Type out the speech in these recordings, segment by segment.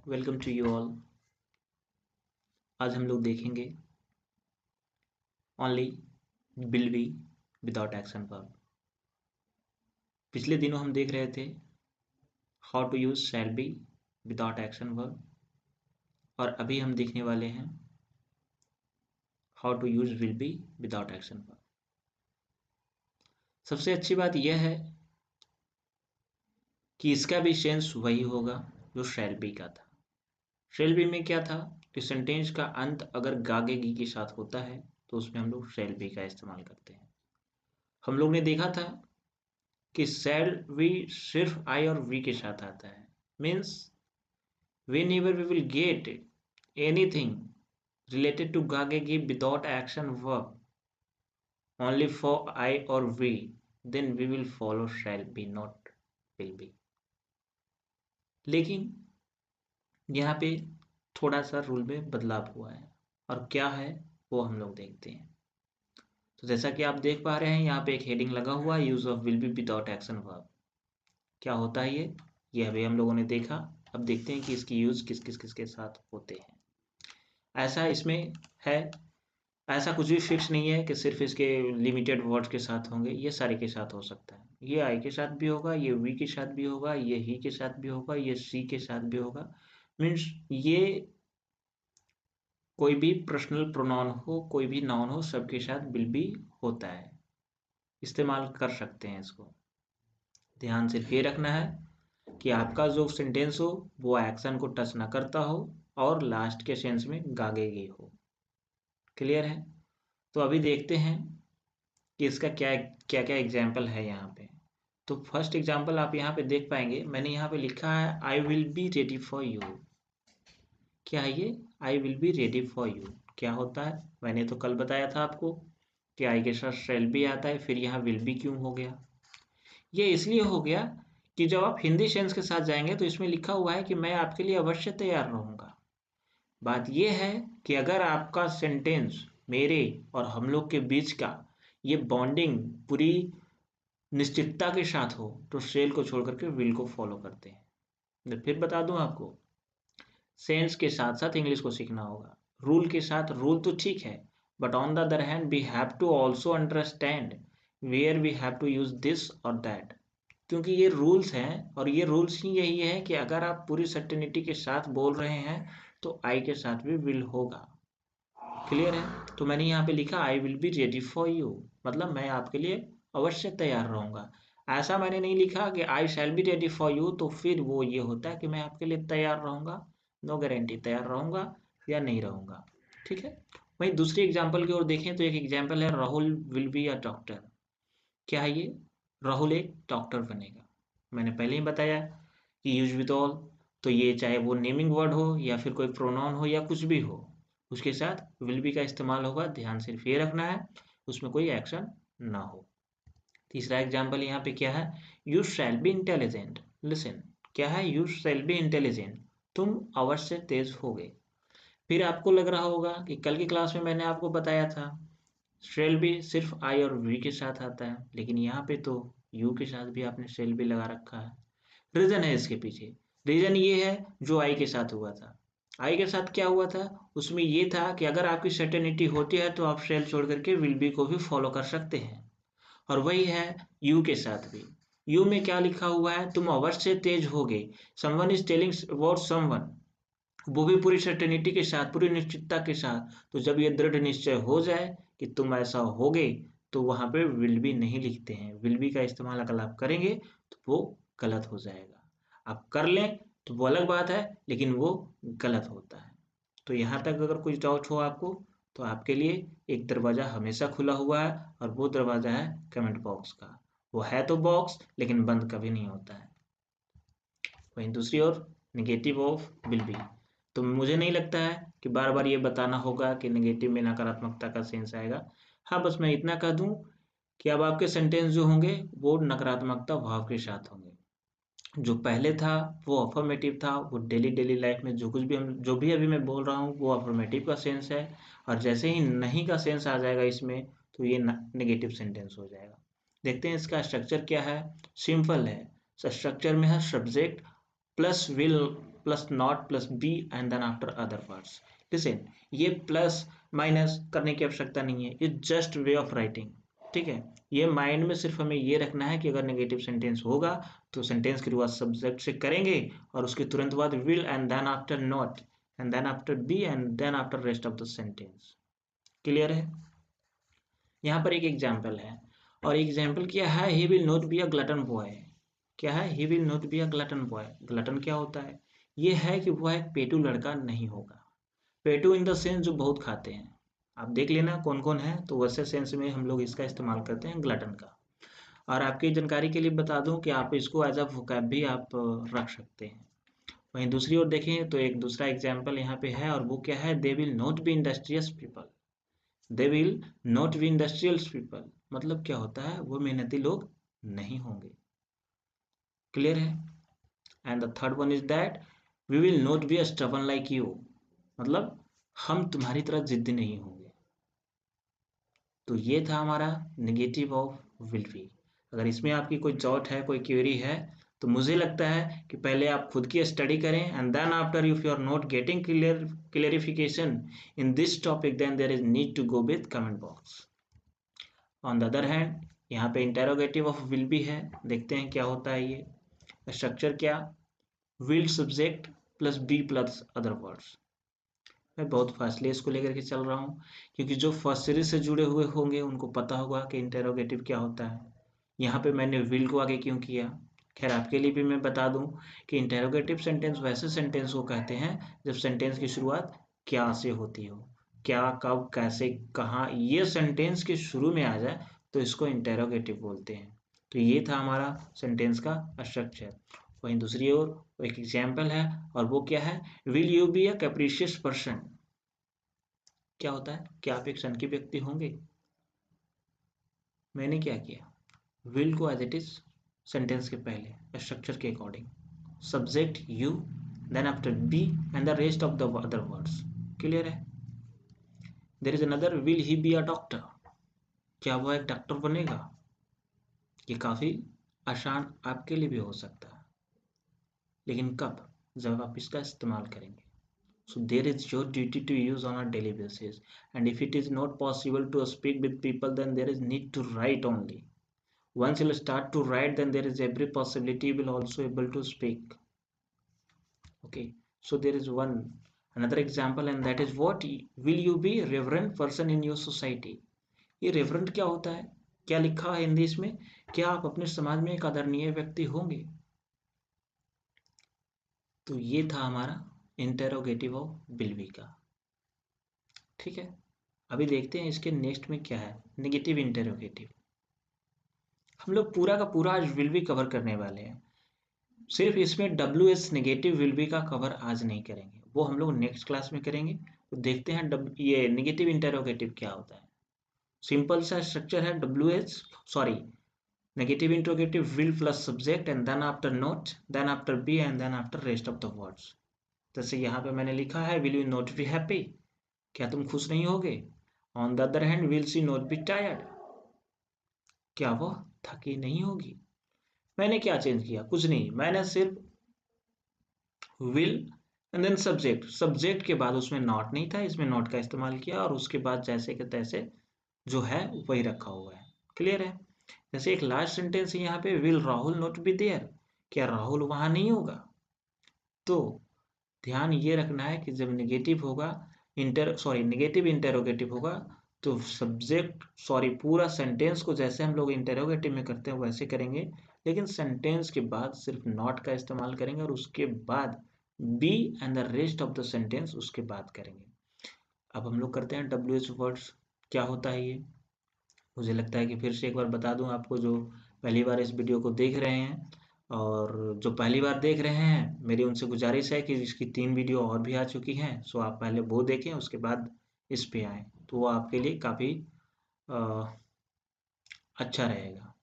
Welcome to you all. आज हम लोग देखेंगे only will be without action verb. पिछले दिनों हम देख रहे थे how to use shall be without action verb, और अभी हम देखने वाले हैं how to use will be without action verb. सबसे अच्छी बात यह है कि इसका भी सेंस वही होगा जो शैल बी का था। शैल बी में क्या था कि सेंटेंस का अंत अगर गागे गी के साथ होता है तो उसमें हम लोग शैल बी का इस्तेमाल करते हैं। हम लोग ने देखा था कि शैल वी सिर्फ आई और वी के साथ आता है। Means whenever we will get anything related to gagegi without action verb only for I or we, then we will follow shall be not will be। लेकिन यहाँ पे थोड़ा सा रूल में बदलाव हुआ है, और क्या है वो हम लोग देखते हैं। तो जैसा कि आप देख पा रहे हैं यहाँ पे एक हेडिंग लगा हुआ है, use of will be without action verb. क्या होता है ये अभी हम लोगों ने देखा। अब देखते हैं कि इसकी यूज किस किस किस के साथ होते हैं। ऐसा इसमें है, ऐसा कुछ भी फिक्स नहीं है कि सिर्फ इसके लिमिटेड वर्ड्स के साथ होंगे, ये सारे के साथ हो सकता है। ये आई के साथ भी होगा, ये वी के साथ भी होगा, ये ही के साथ भी होगा, ये सी के साथ भी होगा। मीन्स ये कोई भी पर्सनल प्रोनाउन हो, कोई भी नाउन हो, सबके साथ विल बी होता है, इस्तेमाल कर सकते हैं इसको। ध्यान सिर्फ ये रखना है कि आपका जो सेंटेंस हो वो एक्शन को टच ना करता हो और लास्ट के सेंस में गागेगी हो। क्लियर है? तो अभी देखते हैं कि इसका क्या क्या क्या एग्जाम्पल है यहाँ पे। तो फर्स्ट एग्जाम्पल आप यहाँ पे देख पाएंगे, मैंने यहाँ पे लिखा है I will be ready for you. क्या है ये? I will be ready for you क्या होता है? मैंने तो कल बताया था आपको कि आई के साथ शैल भी आता है, फिर यहाँ विल बी क्यों हो गया? ये इसलिए हो गया कि जब आप हिंदी सेंस के साथ जाएंगे तो इसमें लिखा हुआ है कि मैं आपके लिए अवश्य तैयार रहूँगा। बात यह है कि अगर आपका सेंटेंस मेरे और हम लोग के बीच का ये बॉन्डिंग पूरी निश्चितता के साथ हो तो शेल को छोड़ करके विल को फॉलो करते हैं। मैं फिर बता दूं आपको, सेंस के साथ साथ इंग्लिश को सीखना होगा। रूल के साथ रूल तो ठीक है, but on the other hand we have to also understand where we have to use this और दैट। क्योंकि ये रूल्स हैं, और ये रूल्स ही यही है कि अगर आप पूरी सर्टेनिटी के साथ बोल रहे हैं तो आई के साथ भी विल होगा। क्लियर है? तो मैंने यहाँ पे लिखा I will be ready for you, मतलब मैं आपके लिए अवश्य तैयार रहूँगा। ऐसा मैंने नहीं लिखा कि I shall be ready for you, तो फिर वो ये होता है कि मैं आपके लिए तैयार रहूँगा। नो गारंटी तैयार रहूँगा या नहीं रहूँगा। ठीक है? वहीं दूसरी एग्जाम्पल की ओर देखें तो एक एग्जाम्पल है Rahul will be a doctor. क्या है ये? राहुल एक डॉक्टर बनेगा। मैंने पहले ही बताया कि यूज विद ऑल, तो ये चाहे वो नेमिंग वर्ड हो या फिर कोई प्रोनाउन हो या कुछ भी हो, उसके साथ विल बी का इस्तेमाल होगा। ध्यान सिर्फ ये रखना है उसमें कोई एक्शन ना हो। तीसरा एग्जाम्पल यहाँ पे क्या है? You shall be intelligent. Listen, क्या है? यू शैल बी इंटेलिजेंट, तुम अवश्य तेज होगे। फिर आपको लग रहा होगा कि कल की क्लास में मैंने आपको बताया था शेल बी सिर्फ आई और वी के साथ आता है, लेकिन यहाँ पे तो यू के साथ भी आपने शेल बी लगा रखा है। रीजन है इसके पीछे। रीजन ये है जो आई के साथ हुआ था। आई के साथ क्या हुआ था? उसमें ये था कि अगर आपकी सर्टेनिटी होती है तो आप शेल छोड़ करके विल बी को भी फॉलो कर सकते हैं, और वही है यू के साथ भी। यू में क्या लिखा हुआ है? तुम अवश्य तेज होगे। Someone is telling about someone, वो भी पूरी सर्टेनिटी के साथ, पूरी निश्चितता के साथ। तो जब ये दृढ़ निश्चय हो जाए कि तुम ऐसा होगे तो वहां पे विल बी नहीं लिखते हैं। विल बी का इस्तेमाल अगर आप करेंगे तो वो गलत हो जाएगा। आप कर लें तो वो अलग बात है, लेकिन वो गलत होता है। तो यहाँ तक अगर कुछ डाउट हो आपको तो आपके लिए एक दरवाज़ा हमेशा खुला हुआ है, और वो दरवाज़ा है कमेंट बॉक्स का। वो है तो बॉक्स, लेकिन बंद कभी नहीं होता है। वहीं दूसरी ओर निगेटिव ऑफ विल बी, तो मुझे नहीं लगता है कि बार बार ये बताना होगा कि नेगेटिव में नकारात्मकता का सेंस आएगा। हाँ, बस मैं इतना कह दूं कि अब आपके सेंटेंस जो होंगे वो नकारात्मकता भाव के साथ होंगे। जो पहले था वो अफर्मेटिव था, वो डेली डेली लाइफ में जो भी अभी मैं बोल रहा हूँ वो अफर्मेटिव का सेंस है, और जैसे ही नहीं का सेंस आ जाएगा इसमें तो ये नेगेटिव सेंटेंस हो जाएगा। देखते हैं इसका स्ट्रक्चर क्या है। सिंपल है। स्ट्रक्चर में है subject plus will plus not plus be and then after other words. Listen, ये प्लस माइनस करने की आवश्यकता नहीं है, ये जस्ट वे ऑफ राइटिंग, ठीक है। ये माइंड में सिर्फ हमें ये रखना है कि अगर नेगेटिव सेंटेंस होगा तो सेंटेंस की शुरुआत सब्जेक्ट से करेंगे और उसके तुरंत बाद will and then after not and then after be and then after rest of the sentence. Clear है? यहाँ पर एक एग्जाम्पल है, और एग्जाम्पल क्या है, he will not be a glutton boy. क्या है? He will not be a glutton boy. Glutton क्या होता है? ये है कि वह एक पेटू लड़का नहीं होगा। पेटू इन द सेंस जो बहुत खाते हैं, आप देख लेना कौन कौन है, तो वैसे सेंस में हम लोग इसका इस्तेमाल करते हैं ग्लटन का। और आपकी जानकारी के लिए बता दूं कि आप इसको एज अ वोकैब भी आप रख सकते हैं। वहीं दूसरी ओर देखें तो एक दूसरा एग्जाम्पल यहाँ पे है, और वो क्या है, they will not B industrious people. They will not B industrials people मतलब क्या होता है, वो मेहनती लोग नहीं होंगे। क्लियर है? And the third one is that we will not be stubborn like you, मतलब हम तुम्हारी तरह जिद्दी नहीं होंगे। तो ये था हमारा नेगेटिव ऑफ विल बी। अगर इसमें आपकी कोई डाउट है, कोई क्वेरी है, तो मुझे लगता है कि पहले आप खुद की स्टडी करें and then after if you are not getting clarification in this topic then there is need to go with comment box. On the other hand यहाँ पे इंटेरोगेटिव ऑफ विल बी है, देखते हैं क्या होता है ये स्ट्रक्चर। क्या? Will subject plus be plus other words. मैं बहुत फास्टली इसको लेकर के चल रहा हूँ, क्योंकि जो फर्स्ट सीरीज से जुड़े हुए होंगे उनको पता होगा कि इंटेरोगेटिव क्या होता है। यहाँ पे मैंने विल को आगे क्यों किया, खैर आपके लिए भी मैं बता दूं कि इंटेरोगेटिव सेंटेंस वैसे सेंटेंस को कहते हैं जब सेंटेंस की शुरुआत क्या से होती हो, क्या, कब, कैसे, कहाँ, ये सेंटेंस के शुरू में आ जाए तो इसको इंटेरोगेटिव बोलते हैं। तो ये था हमारा सेंटेंस का स्ट्रक्चर। वहीं दूसरी ओर एक एग्जाम्पल है, और वो क्या है, will you be a capricious person. क्या होता है, क्या आप एक शनकी व्यक्ति होंगे? मैंने क्या किया, विल को एज इट इज सेंटेंस के पहले स्ट्रक्चर के according subject you then after be and the rest of the other words. Clear है? There is another, will he be a doctor. क्या वह एक डॉक्टर बनेगा? ये काफी आसान आपके लिए भी हो सकता है, लेकिन कब? जब आप इसका इस्तेमाल करेंगे। So there is your duty to use on a daily basis, and if it is not possible to speak with people, then there is need to write only. Once you start to write, then there is every possibility you will also able to speak. Okay, so there is one another example, and that is what will you be reverend person in your society. ये reverend क्या होता है, क्या लिखा है हिंदी इसमें, क्या आप अपने समाज में एक आदरणीय व्यक्ति होंगे। तो ये था हमारा इंटेरोगेटिव ऑफ विल बी का। ठीक है, अभी देखते हैं इसके नेक्स्ट में क्या है, नेगेटिव इंटेरोगेटिव। हम लोग पूरा का पूरा आज विल बी कवर करने वाले हैं, सिर्फ इसमें W S negative will be का कवर आज नहीं करेंगे, वो हम लोग नेक्स्ट क्लास में करेंगे। तो देखते हैं ये नेगेटिव इंटेरोगेटिव क्या होता है। सिंपल सा स्ट्रक्चर है, W H sorry negative interrogative will plus subject and then after not then after be and then after rest of the words. जैसे यहाँ पे मैंने लिखा है, will you not be happy, क्या तुम खुश नहीं होगे। On the other hand, will she not be tired, क्या वह थकी नहीं होगी। मैंने क्या चेंज किया, कुछ नहीं, मैंने सिर्फ will and then subject, subject के बाद उसमें नॉट नहीं था, इसमें नॉट का इस्तेमाल किया, और उसके बाद जैसे के तैसे जो है वही रखा हुआ है। क्लियर है? जैसे एक लास्ट सेंटेंस है यहाँ पे, will Rahul not be there, क्या राहुल वहां नहीं होगा। तो ध्यान ये रखना है कि जब नेगेटिव होगा, नेगेटिव इंटेरोगेटिव होगा, तो सब्जेक्ट पूरा सेंटेंस को जैसे हम लोग इंटेरोगेटिव में करते हैं वैसे करेंगे, लेकिन सेंटेंस के बाद सिर्फ नॉट का इस्तेमाल करेंगे, और उसके बाद be and the rest of the sentence उसके बाद करेंगे। अब हम लोग करते हैं डब्ल्यू एच वर्ड्स। क्या होता है ये, मुझे लगता है कि फिर से एक बार बता दूं आपको, जो पहली बार इस वीडियो को देख रहे हैं और जो पहली बार देख रहे हैं, मेरी उनसे गुजारिश है कि इसकी 3 वीडियो और भी आ चुकी हैं, सो आप पहले वो देखें, उसके बाद इस पे आएँ, तो वो आपके लिए काफ़ी अच्छा रहेगा।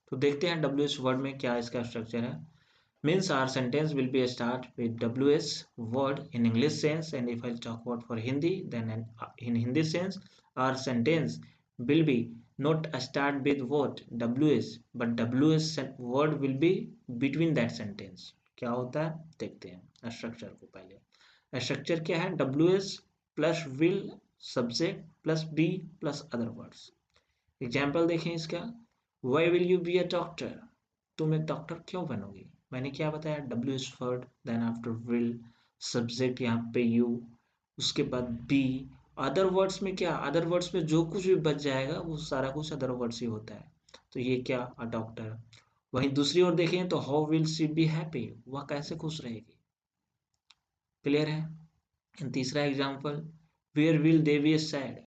तो देखते हैं डब्ल्यू एस वर्ड में क्या इसका स्ट्रक्चर है। Means our sentence will be start with W S word in English sense, and if I talk about for Hindi, then in Hindi sense our sentence will be not start with what WS, but WS word will be between that sentence. क्या होता है देखते हैं structure को पहले। Structure क्या है, WH plus will subject plus be plus other words. Example देखें इसका, why will you be a doctor, तुम एक डॉक्टर क्यों बनोगी। मैंने क्या बताया, WH word, then after will subject यहाँ पे यू, उसके बाद बी, अदर वर्ड्स में क्या, अदर वर्ड्स में जो कुछ भी बच जाएगा वो सारा कुछ अदर वर्ड्स ही होता है। तो ये क्या, अ डॉक्टर। वहीं दूसरी ओर देखें तो how will she be happy, वह कैसे खुश रहेगी। क्लियर है। तीसरा example, where will they be sad,